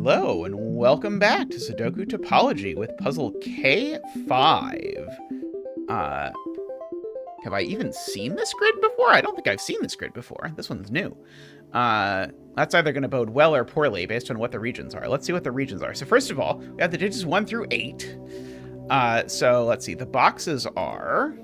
Hello, and welcome back to Sudoku Topology with puzzle K5. Have I even seen this grid before? I don't think I've seen this grid before. This one's new. That's either going to bode well or poorly based on what the regions are. Let's see what the regions are. So first of all, we have the digits 1 through 8. So let's see. The boxes are...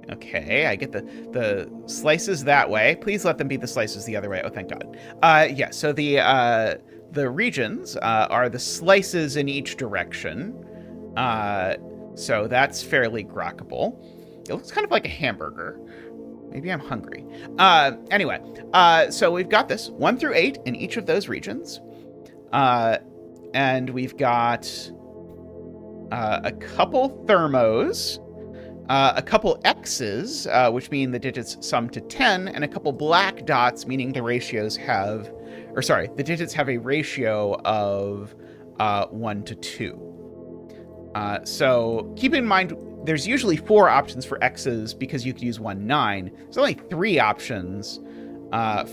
Okay, I get the slices that way. Please let them be the slices the other way. Oh, thank God. Yeah, so the regions are the slices in each direction. So that's fairly grokkable. It looks kind of like a hamburger. Maybe I'm hungry. Anyway, so we've got this 1 through 8 in each of those regions. And we've got a couple thermos, a couple X's, which mean the digits sum to 10, and a couple black dots, meaning the ratios have, or sorry, the digits have a ratio of 1 to 2. So keep in mind, there's usually 4 options for X's because you could use 1, 9. There's only 3 options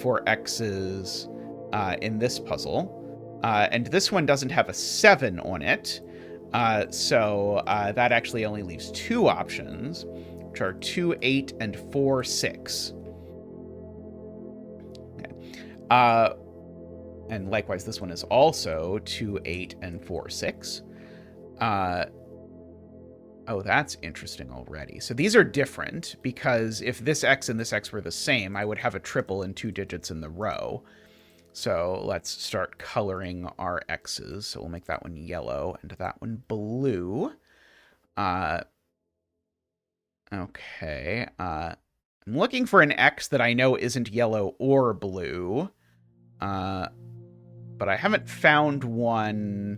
for X's in this puzzle. And this one doesn't have a 7 on it. So that actually only leaves 2 options, which are 2, 8, and 4, 6. Okay. And likewise, this one is also 2, 8, and 4, 6. Oh, that's interesting already. So these are different because if this X and this X were the same, I would have a triple and 2 digits in the row. So let's start coloring our X's. So we'll make that one yellow and that one blue. Okay. I'm looking for an X that I know isn't yellow or blue. But I haven't found one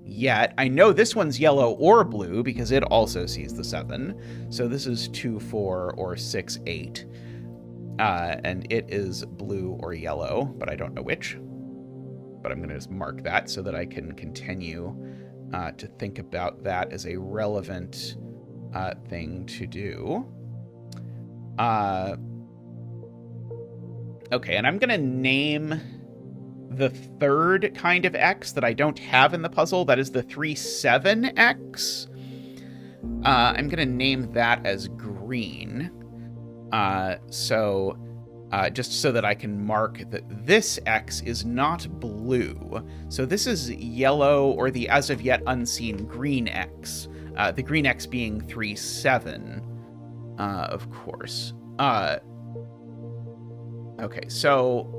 yet. I know this one's yellow or blue because it also sees the 7. So this is 2, 4, or 6, 8. And it is blue or yellow, but I don't know which. But I'm going to just mark that so that I can continue to think about that as a relevant thing to do. Okay, and I'm going to name the third kind of X that I don't have in the puzzle. That is the 3, 7X. I'm going to name that as green. Just so that I can mark that this X is not blue. So this is yellow, or the as of yet unseen green X. The green X being 3, 7, of course. Okay, so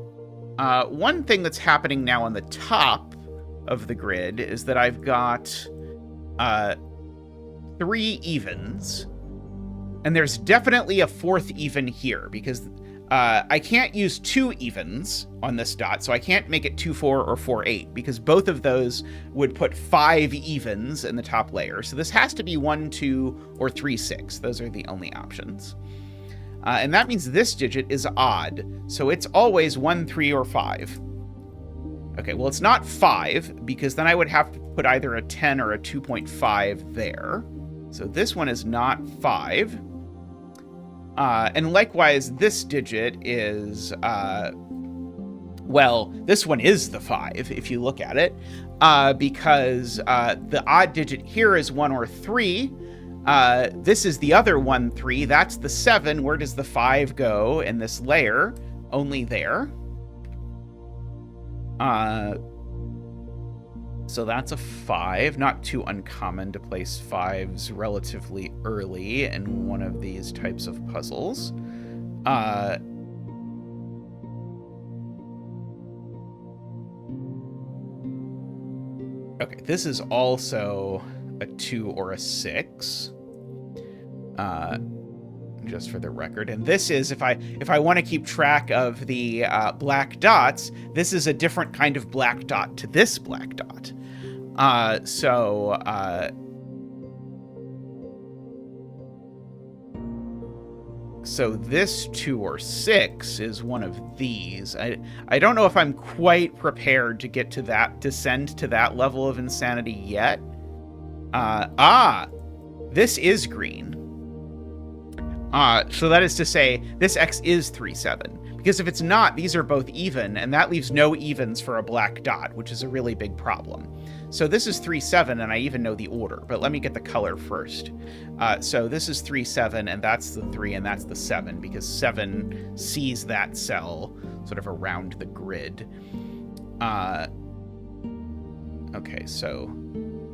one thing that's happening now on the top of the grid is that I've got 3 evens. And there's definitely a 4th even here because I can't use 2 evens on this dot, so I can't make it 2, 4 or 4, 8 because both of those would put 5 evens in the top layer. So this has to be 1, 2, or 3, 6. Those are the only options. And that means this digit is odd, so it's always 1, 3, or 5. Okay, well, it's not 5 because then I would have to put either a 10 or a 2.5 there. So this one is not 5. And likewise, this digit is, well, this one is the 5, if you look at it, because the odd digit here is 1 or 3. This is the other 1, 3. That's the 7. Where does the 5 go in this layer? Only there. So that's a 5. Not too uncommon to place 5s relatively early in one of these types of puzzles. Okay, this is also a 2 or a 6. Just for the record. And this is, if I want to keep track of the black dots, this is a different kind of black dot to this black dot. So this 2 or 6 is one of these. I don't know if I'm quite prepared to get to that, descend to that level of insanity yet. This is green. So that is to say, this x is 3, 7. Because if it's not, these are both even, and that leaves no evens for a black dot, which is a really big problem. So this is 3, 7, and I even know the order, but let me get the color first. So this is 3, 7, and that's the 3, and that's the 7, because 7 sees that cell sort of around the grid. Okay, so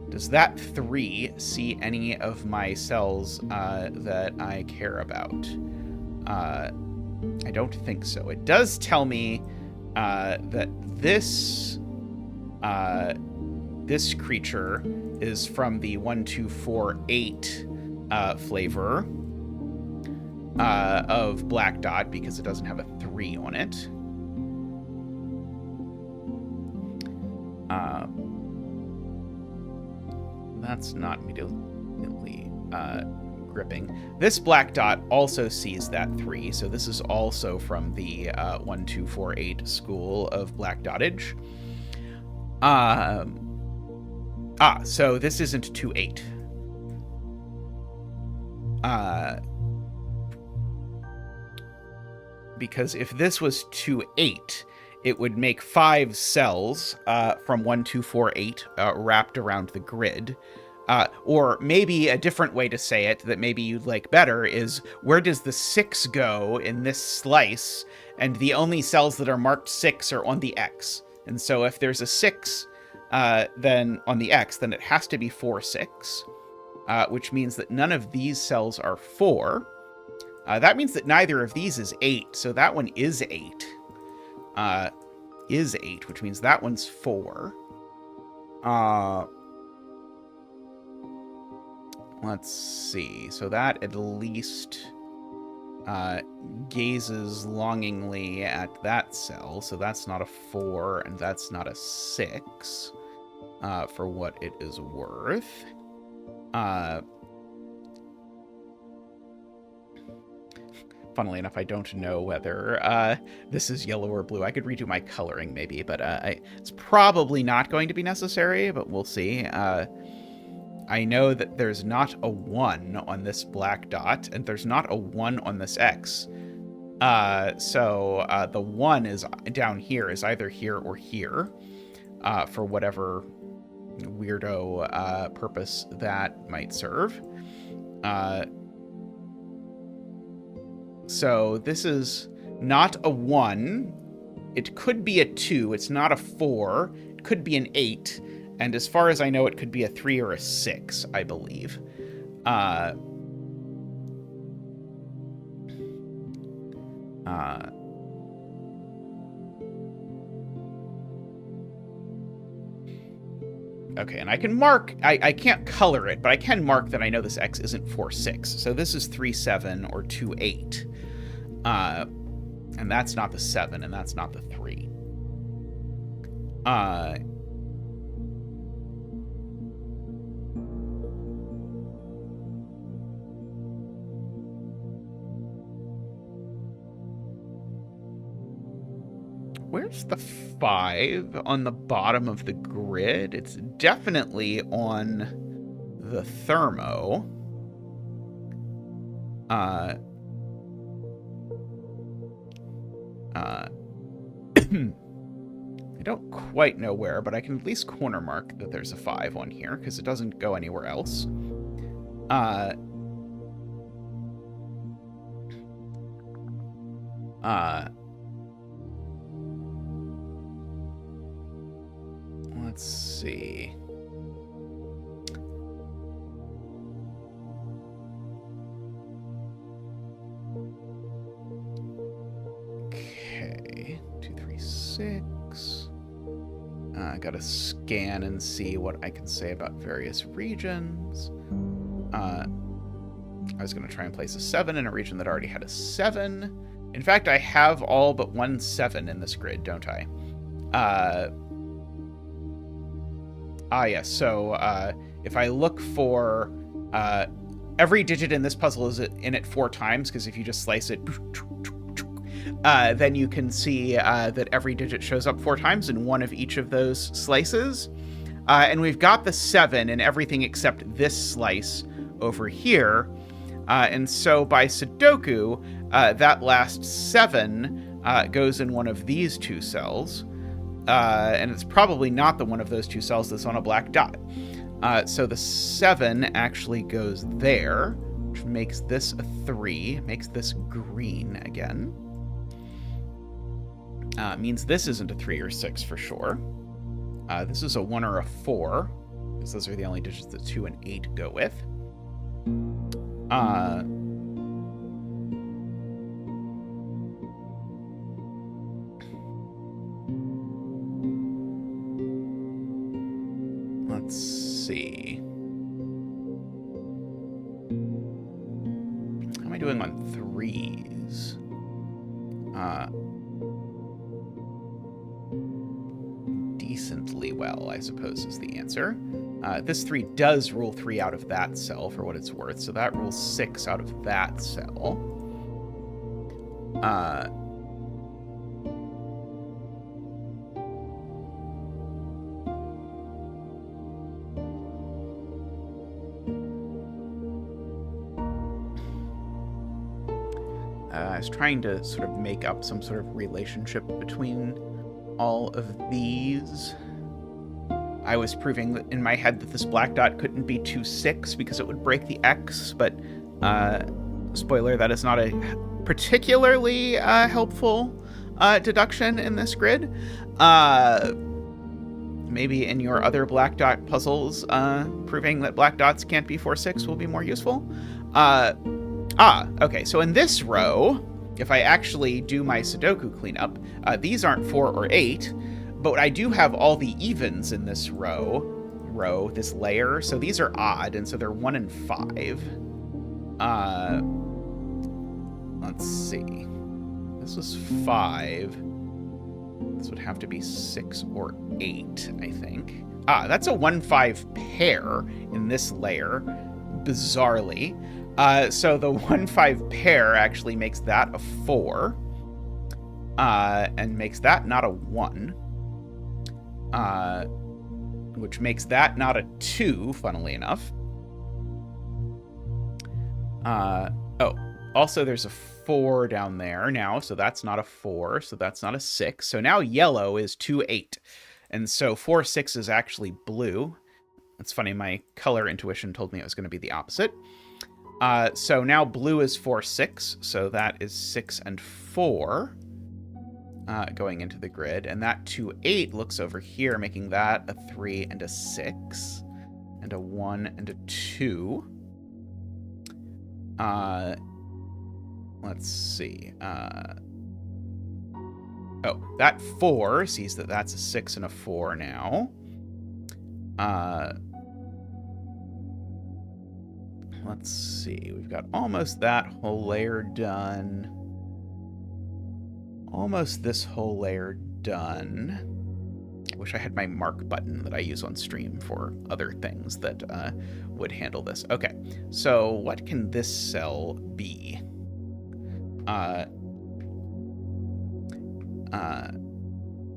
does that 3 see any of my cells that I care about? I don't think so. It does tell me that this this creature is from the 1, 2, 4, 8 flavor of black dot because it doesn't have a 3 on it. That's not immediately gripping. This black dot also sees that 3, so this is also from the 1, 2, 4, 8 school of black dottage. So this isn't 2, 8. Because if this was 2, 8, it would make 5 cells from 1, 2, 4, 8 wrapped around the grid. Or maybe a different way to say it that maybe you'd like better is, where does the 6 go in this slice? And the only cells that are marked 6 are on the X. And so if there's a 6 then on the X, then it has to be 4, 6, which means that none of these cells are 4. That means that neither of these is 8, so that one is 8. Is 8, which means that one's 4. Let's see. So that at least gazes longingly at that cell. So that's not a 4, and that's not a 6, for what it is worth. Funnily enough, I don't know whether this is yellow or blue. I could redo my coloring maybe, but it's probably not going to be necessary, but we'll see. I know that there's not a 1 on this black dot, and there's not a 1 on this X. So the 1 is down here, is either here or here, for whatever weirdo purpose that might serve. So this is not a 1. It could be a 2. It's not a 4. It could be an 8. And as far as I know, it could be a 3 or a 6, I believe. Okay, and I can mark, I can't color it, but I can mark that I know this X isn't 4, 6. So this is 3, 7 or 2, 8. And that's not the 7, and that's not the 3. Where's the 5 on the bottom of the grid? It's definitely on the thermo. I don't quite know where, but I can at least corner mark that there's a 5 on here, because it doesn't go anywhere else. Let's see. Okay, 2, 3, 6. I gotta scan and see what I can say about various regions. I was gonna try and place a 7 in a region that already had a 7. In fact, I have all but 1 7 in this grid, don't I? Yes. So if I look for every digit in this puzzle is in it 4 times, because if you just slice it, then you can see that every digit shows up 4 times in one of each of those slices. And we've got the 7 in everything except this slice over here. And so by Sudoku, that last 7 goes in one of these 2 cells. And it's probably not the one of those 2 cells that's on a black dot. So the 7 actually goes there, which makes this a 3, makes this green again. Means this isn't a 3 or 6 for sure. This is a 1 or a 4, because those are the only digits that 2 and 8 go with. Let's see. How am I doing on 3s? Decently well, I suppose, is the answer. This 3 does rule 3 out of that cell for what it's worth, so that rules 6 out of that cell. I was trying to sort of make up some sort of relationship between all of these. I was proving in my head that this black dot couldn't be 2, 6 because it would break the X, but spoiler, that is not a particularly helpful deduction in this grid. Maybe in your other black dot puzzles, proving that black dots can't be 4, 6 will be more useful. Okay, so in this row, if I actually do my Sudoku cleanup, these aren't 4 or 8, but I do have all the evens in this this layer, so these are odd, and so they're 1 and 5. Let's see. This was 5. This would have to be 6 or 8, I think. That's a 1-5 pair in this layer, bizarrely. So the 1-5 pair actually makes that a 4, and makes that not a 1, which makes that not a 2, funnily enough. Also there's a 4 down there now, so that's not a 4, so that's not a 6. So now yellow is 2, 8, and so 4, 6 is actually blue. It's funny, my color intuition told me it was going to be the opposite. So now blue is 4, 6, so that is 6 and 4 going into the grid. And that 2, 8 looks over here, making that a 3 and a 6, and a 1 and a 2. Let's see. That 4 sees that that's a 6 and a 4 now. Let's see, we've got almost that whole layer done. Almost this whole layer done. I wish I had my mark button that I use on stream for other things that would handle this. Okay, so what can this cell be?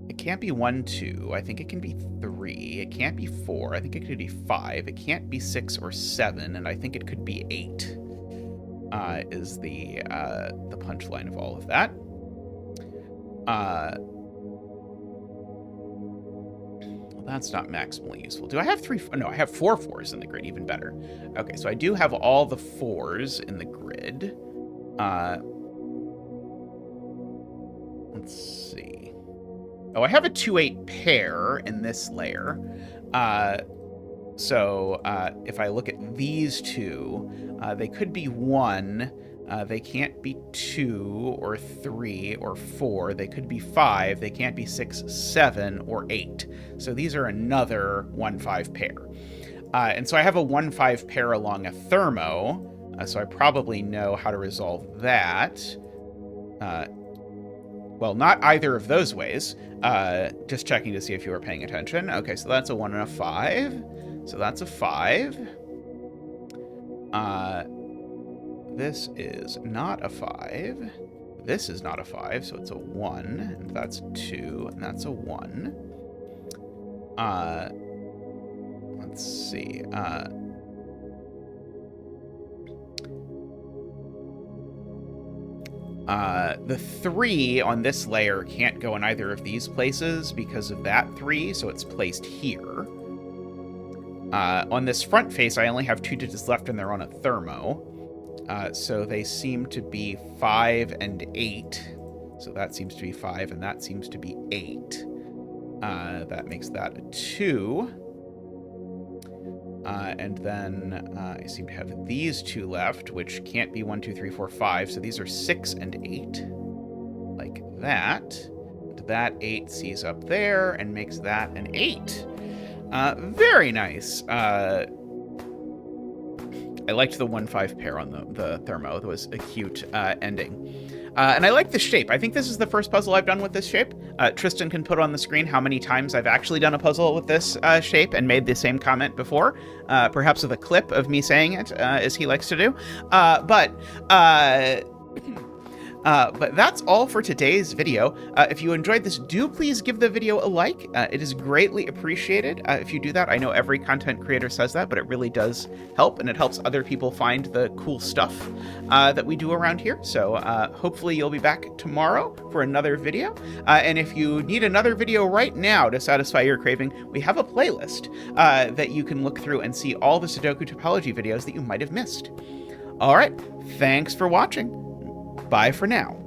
It can't be 1, 2. I think it can be 3. It can't be 4. I think it could be 5. It can't be 6 or 7, and I think it could be 8. Is the punchline of all of that. Well, that's not maximally useful. Do I have 3? No, I have 4 4s in the grid. Even better. Okay, so I do have all the 4s in the grid. Let's see. Oh, I have a 2, 8 pair in this layer. So if I look at these 2, they could be 1. They can't be 2 or 3 or 4. They could be 5. They can't be 6, 7, or 8. So these are another 1-5 pair. And so I have a 1-5 pair along a thermo. So I probably know how to resolve that. Well, not either of those ways. Just checking to see if you were paying attention. Okay, so that's a 1 and a 5. So that's a 5. This is not a 5. This is not a 5, so it's a 1. And that's 2, and that's a 1. Let's see. The 3 on this layer can't go in either of these places because of that 3, so it's placed here. On this front face, I only have 2 digits left, and they're on a thermo. So they seem to be 5 and 8. So that seems to be 5, and that seems to be 8. That makes that a 2. And then I seem to have these 2 left, which can't be 1, 2, 3, 4, 5. So these are 6 and 8, like that. And that 8 sees up there and makes that an 8. Very nice. I liked the 1-5 pair on the thermo. That was a cute ending. And I like the shape. I think this is the first puzzle I've done with this shape. Tristan can put on the screen how many times I've actually done a puzzle with this shape and made the same comment before, perhaps with a clip of me saying it, as he likes to do. But that's all for today's video. If you enjoyed this, do please give the video a like. It is greatly appreciated if you do that. I know every content creator says that, but it really does help, and it helps other people find the cool stuff that we do around here. So hopefully you'll be back tomorrow for another video. And if you need another video right now to satisfy your craving, we have a playlist that you can look through and see all the Sudoku Topology videos that you might have missed. All right, thanks for watching. Bye for now.